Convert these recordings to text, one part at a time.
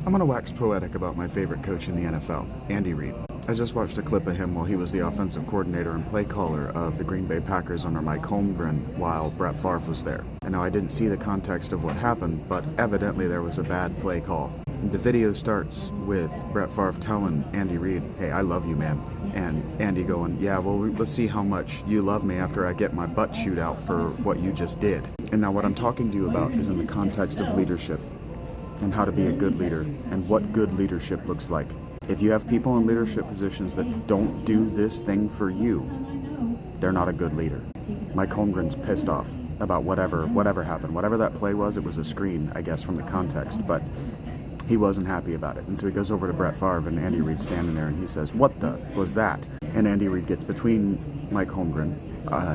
I'm gonna wax poetic about my favorite coach in the NFL, Andy Reid. I just watched a clip of him while he was the offensive coordinator and play caller of the Green Bay Packers under Mike Holmgren while Brett Favre was there. And now I didn't see the context of what happened, but evidently there was a bad play call. The video starts with Brett Favre telling Andy Reid, "Hey, I love you, man." And Andy going, "Yeah, well, let's see how much you love me after I get my butt chewed out for what you just did." And now what I'm talking to you about is in the context of leadership and how to be a good leader and what good leadership looks like. If you have people in leadership positions that don't do this thing for you, they're not a good leader. Mike Holmgren's pissed off about whatever happened. Whatever that play was, it was a screen, I guess, from the context, but he wasn't happy about it. And so he goes over to Brett Favre, and Andy Reid's standing there, and he says, "What the was that?" And Andy Reid gets between Mike Holmgren,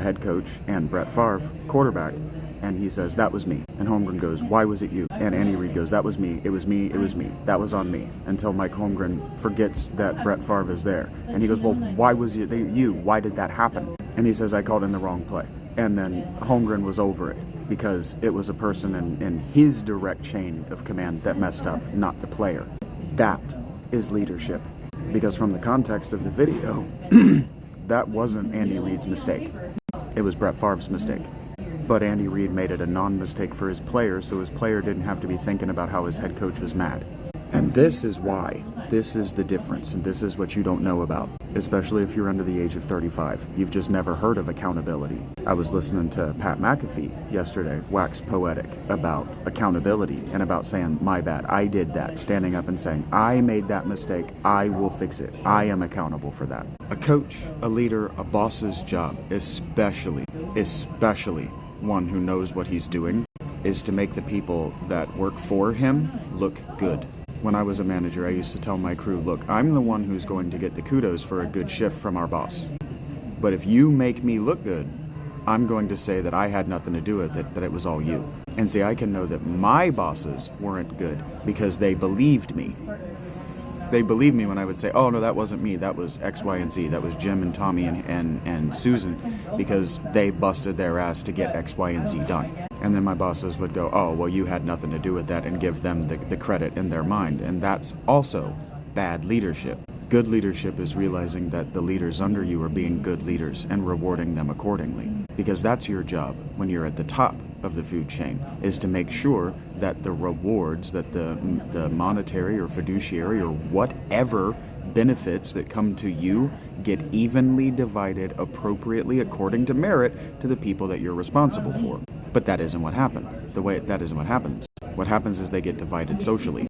head coach, and Brett Favre, quarterback, and he says, "That was me." And Holmgren goes, "Why was it you?" And Andy Reid goes, "That was me. It was me. It was me. That was on me." Until Mike Holmgren forgets that Brett Favre is there. And he goes, "Well, why was it you? Why did that happen?" And he says, "I called in the wrong play." And then Holmgren was over it because it was a person in his direct chain of command that messed up, not the player. That is leadership. Because from the context of the video, that wasn't Andy Reid's mistake. It was Brett Favre's mistake. But Andy Reid made it a non-mistake for his player, so his player didn't have to be thinking about how his head coach was mad. And this is why. This is the difference, and this is what you don't know about, especially if you're under the age of 35. You've just never heard of accountability. I was listening to Pat McAfee yesterday, wax poetic, about accountability and about saying, "My bad, I did that," standing up and saying, "I made that mistake, I will fix it, I am accountable for that." A coach, a leader, a boss's job, especially one who knows what he's doing, is to make the people that work for him look good. When I was a manager, I used to tell my crew, "Look, I'm the one who's going to get the kudos for a good shift from our boss. But if you make me look good, I'm going to say that I had nothing to do with it, that it was all you." And see, I can know that my bosses weren't good because they believed me. They believed me when I would say, "Oh, no, that wasn't me. That was X, Y, and Z. That was Jim and Tommy and Susan," because they busted their ass to get X, Y, and Z done. And then my bosses would go, "Oh, well, you had nothing to do with that," and give them the credit in their mind. And that's also bad leadership. Good leadership is realizing that the leaders under you are being good leaders and rewarding them accordingly. Because that's your job when you're at the top of the food chain, is to make sure that the rewards, that the monetary or fiduciary or whatever benefits that come to you get evenly divided appropriately according to merit to the people that you're responsible for. But that isn't what happened. That isn't what happens. What happens is they get divided socially.